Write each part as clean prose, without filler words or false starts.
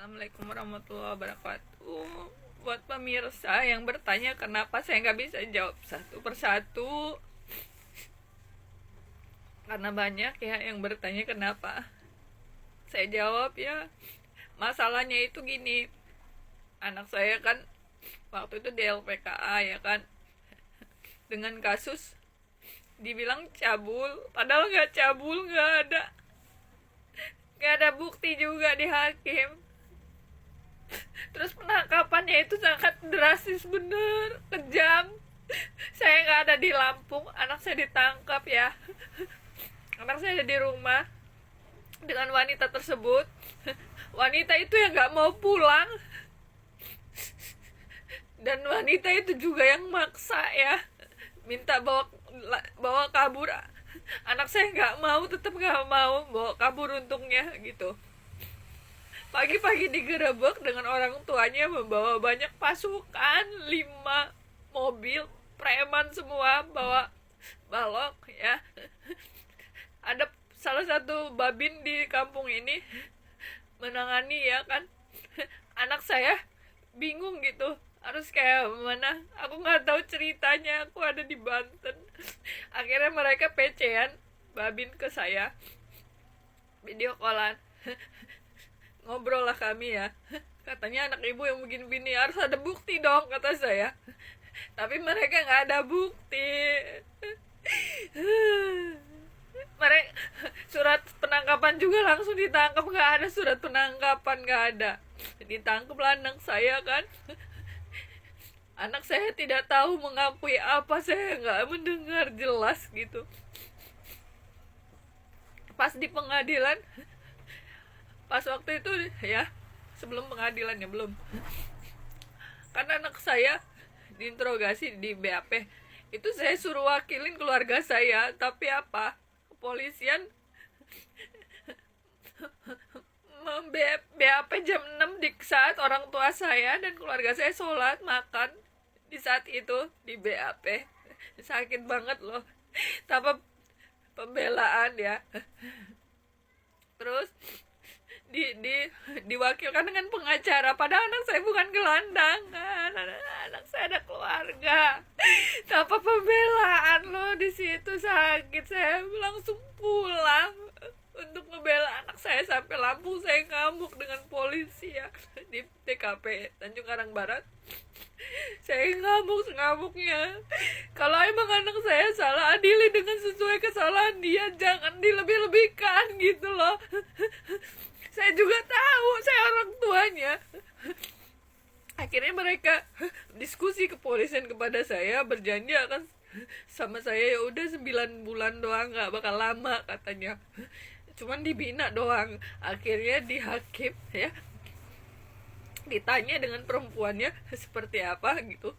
Assalamualaikum warahmatullahi wabarakatuh. Buat pemirsa yang bertanya kenapa saya nggak bisa jawab satu persatu, karena banyak ya yang bertanya kenapa. Saya jawab ya, masalahnya itu gini. Anak saya kan waktu itu di LPKA ya kan, dengan kasus dibilang cabul, padahal nggak cabul, nggak ada bukti juga di hakim. Terus penangkapannya itu sangat drastis, bener kejam. Saya nggak ada di Lampung, anak saya ditangkap ya. Anak saya ada di rumah dengan wanita tersebut. Wanita itu yang nggak mau pulang, dan wanita itu juga yang maksa ya, minta bawa kabur. Anak saya nggak mau, tetap nggak mau, bawa kabur untungnya gitu. Pagi-pagi digerebek dengan orang tuanya membawa banyak pasukan, 5 mobil, preman semua, bawa balok ya. Ada salah satu babin di kampung ini menangani ya kan. Anak saya bingung gitu, harus kayak mana, aku nggak tahu ceritanya, aku ada di Banten. Akhirnya mereka PC-an babin ke saya, video callan. Ngobrol lah kami ya, katanya anak ibu yang begini-begini harus ada bukti dong, kata saya. Tapi mereka nggak ada bukti. Mereka surat penangkapan juga langsung ditangkap, nggak ada surat penangkapan, nggak ada. Ditangkap lah anak saya kan. Anak saya tidak tahu mengakui apa, saya nggak mendengar jelas gitu. Pas di pengadilan, pas waktu itu ya, sebelum pengadilan ya, belum, karena anak saya diinterogasi di BAP, itu saya suruh wakilin keluarga saya, tapi apa, kepolisian BAP jam 6 di saat orang tua saya dan keluarga saya sholat makan di saat itu di BAP. Sakit banget loh, tanpa pembelaan ya. Terus diwakilkan dengan pengacara, padahal anak saya bukan gelandangan, anak saya ada keluarga. Tanpa pembelaan loh, di situ sakit, saya langsung pulang untuk ngebela anak saya. Sampai Lampung saya ngamuk dengan polisi ya, di TKP Tanjung Karang Barat. Saya ngamuknya, kalau emang anak saya salah, adili dengan sesuai kesalahan dia, jangan dilebih-lebihkan gitu loh. Saya juga tahu, saya orang tuanya. Akhirnya mereka diskusi kepolisian kepada saya, berjanji akan sama saya, ya udah 9 bulan doang, nggak bakal lama katanya, cuman dibina doang. Akhirnya di hakim ya, ditanya dengan perempuannya seperti apa gitu.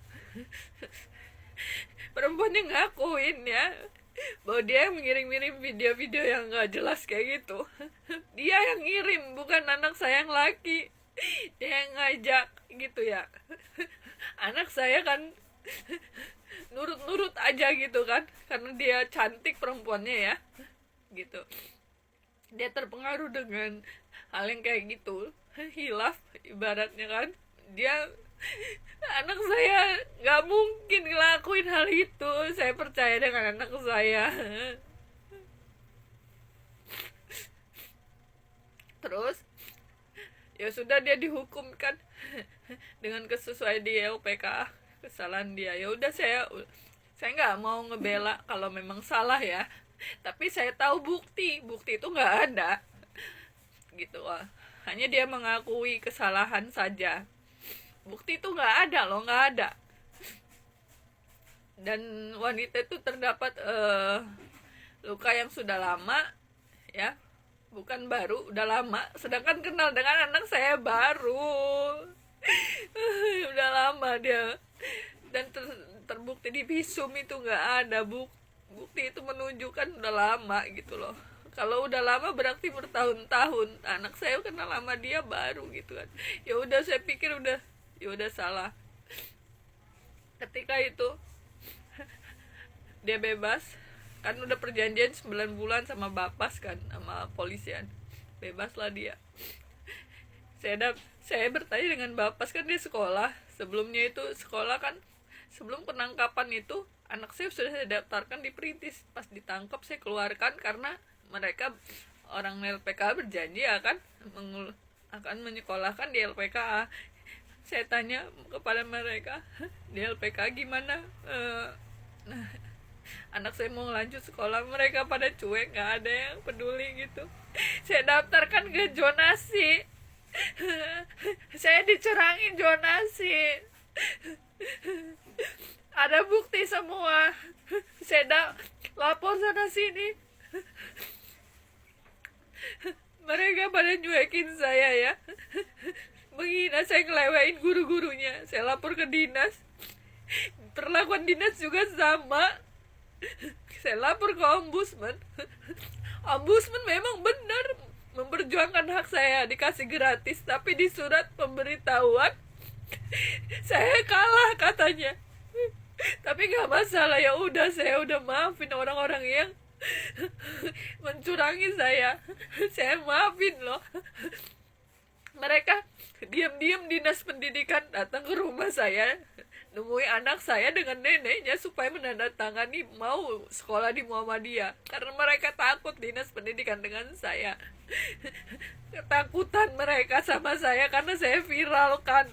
Perempuannya ngakuin ya bahwa dia yang mengirim video-video yang nggak jelas kayak gitu. Dia yang ngirim, bukan anak saya yang laki. Dia yang ngajak gitu ya. Anak saya kan nurut-nurut aja gitu kan, karena dia cantik perempuannya ya gitu. Dia terpengaruh dengan hal yang kayak gitu, hilaf ibaratnya kan. Anak saya nggak mungkin ngelakuin hal itu, saya percaya dengan anak saya. Terus ya sudah, dia dihukum kan dengan kesesuaian di LPK, kesalahan dia. Ya udah, saya nggak mau ngebela kalau memang salah ya, tapi saya tahu bukti itu nggak ada gitu lah. Hanya dia mengakui kesalahan saja, bukti itu nggak ada loh, nggak ada. Dan wanita itu terdapat luka yang sudah lama ya, bukan baru, udah lama. Sedangkan kenal dengan anak saya baru. Udah lama dia. Dan terbukti di visum itu nggak ada bukti itu menunjukkan udah lama gitu loh. Kalau udah lama berarti bertahun-tahun. Anak saya kenal lama, dia baru gitu kan. Ya udah, saya pikir ya udah salah. Ketika itu dia bebas, kan udah perjanjian 9 bulan sama Bapas kan, sama polisian. Bebas lah dia. Saya bertanya dengan bapak kan dia sekolah. Sebelumnya itu sekolah kan, sebelum penangkapan itu anak saya sudah saya daftarkan di Perintis. Pas ditangkap saya keluarkan karena mereka orang LPKA berjanji akan menyekolahkan di LPKA. Saya tanya kepada mereka, di LPKA gimana? Anak saya mau lanjut sekolah, mereka pada cuek, nggak ada yang peduli gitu. Saya daftarkan ke zonasi, saya dicurangin zonasi, ada bukti semua. Saya lapor sana sini, mereka pada nyuekin saya ya, menghina saya, ngelewain guru-gurunya. Saya lapor ke dinas, perlakuan dinas juga sama. Saya lapor ke ombudsman. Ombudsman memang benar memperjuangkan hak saya, dikasih gratis, tapi di surat pemberitahuan saya kalah katanya. Tapi nggak masalah, ya udah, saya udah maafin orang-orang yang mencurangi saya maafin loh. Mereka diam-diam dinas pendidikan datang ke rumah saya, nemui anak saya dengan neneknya supaya menandatangani mau sekolah di Muhammadiyah, karena mereka takut dinas pendidikan dengan saya. Ketakutan mereka sama saya karena saya viralkan.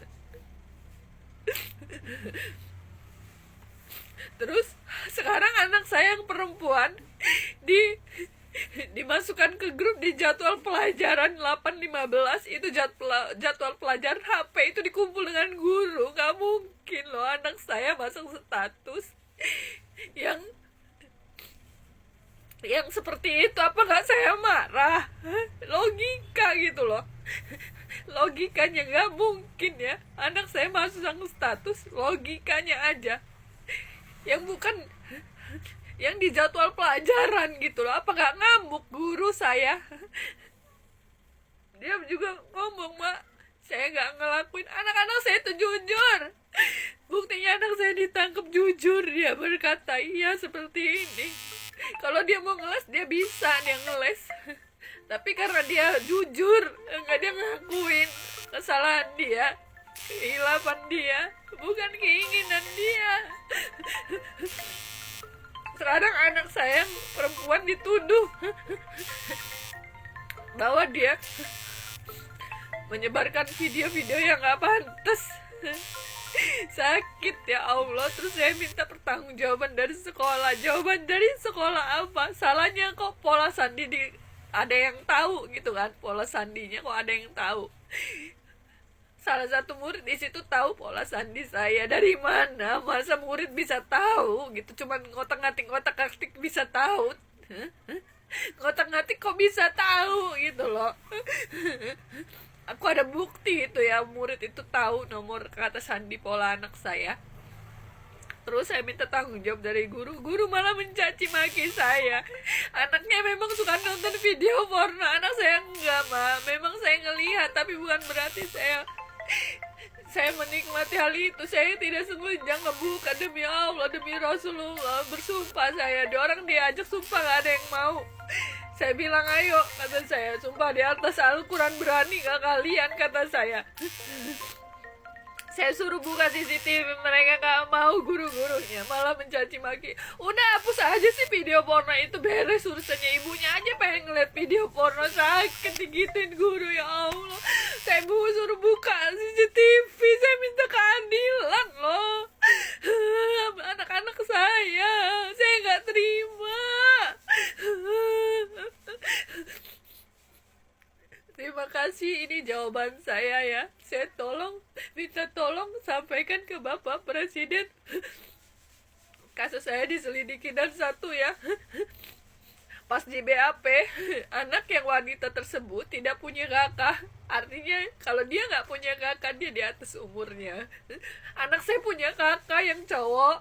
Terus sekarang anak saya yang perempuan dimasukkan ke grup di jadwal pelajaran 8.15. Itu jadwal pelajaran HP itu dikumpul dengan guru. Gak mungkin loh anak saya masuk status yang seperti itu. Apa gak saya marah? Logika gitu loh. Logikanya gak mungkin ya anak saya masuk status, logikanya aja yang bukan yang di jadwal pelajaran gitu loh. Apa gak ngamuk guru saya? Dia juga ngomong, Mak, saya gak ngelakuin. Anak-anak saya itu jujur. Buktinya anak saya ditangkap jujur. Dia berkata, iya seperti ini. Kalau dia mau ngeles, dia bisa dia ngeles. Tapi karena dia jujur, enggak, dia ngakuin kesalahan dia, kehilapan dia, bukan keinginan dia. Sekarang anak saya yang perempuan dituduh bahwa dia menyebarkan video-video yang gak pantas. Sakit ya Allah. Terus saya minta pertanggungjawaban dari sekolah. Jawaban dari sekolah apa? Salahnya kok pola sandi ada yang tahu gitu kan, pola sandinya kok ada yang tahu. Salah satu murid di situ tahu pola sandi saya. Dari mana? Masa murid bisa tahu gitu? Cuman ngotak-ngatik bisa tahu. Ngotak-ngatik kok bisa tahu gitu loh. Aku ada bukti itu ya, murid itu tahu nomor kata sandi pola anak saya. Terus saya minta tanggung jawab dari guru malah mencaci maki saya. Anaknya memang suka nonton video porno, anak saya enggak, Ma. Memang saya ngelihat, tapi bukan berarti saya menikmati hal itu. Saya tidak sengaja ngebuka, demi Allah, demi Rasulullah, bersumpah saya. Orang diajak sumpah gak ada yang mau. Saya bilang, ayo, kata saya, sumpah di atas Al-Quran, berani gak kalian, kata saya. Saya suruh buka CCTV, mereka gak mau, guru-gurunya malah mencaci maki. Udah hapus aja sih video porno itu, beres urusannya. Ibunya aja pengen ngeliat video porno, sakit digituin guru, ya Allah. Saya suruh buka CCTV, saya minta keadilan loh. Anak-anak saya gak terima. Terima kasih, ini jawaban saya ya. Saya minta tolong sampaikan ke Bapak Presiden. Kasus saya diselidiki. Dan satu ya, pas di BAP, anak yang wanita tersebut tidak punya kakak. Artinya kalau dia gak punya kakak, dia di atas umurnya. Anak saya punya kakak yang cowok,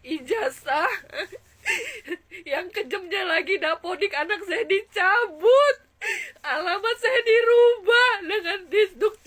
ijazah. Yang kejamnya lagi, dapodik anak saya dicabut, alamat saya dirubah dengan Disduk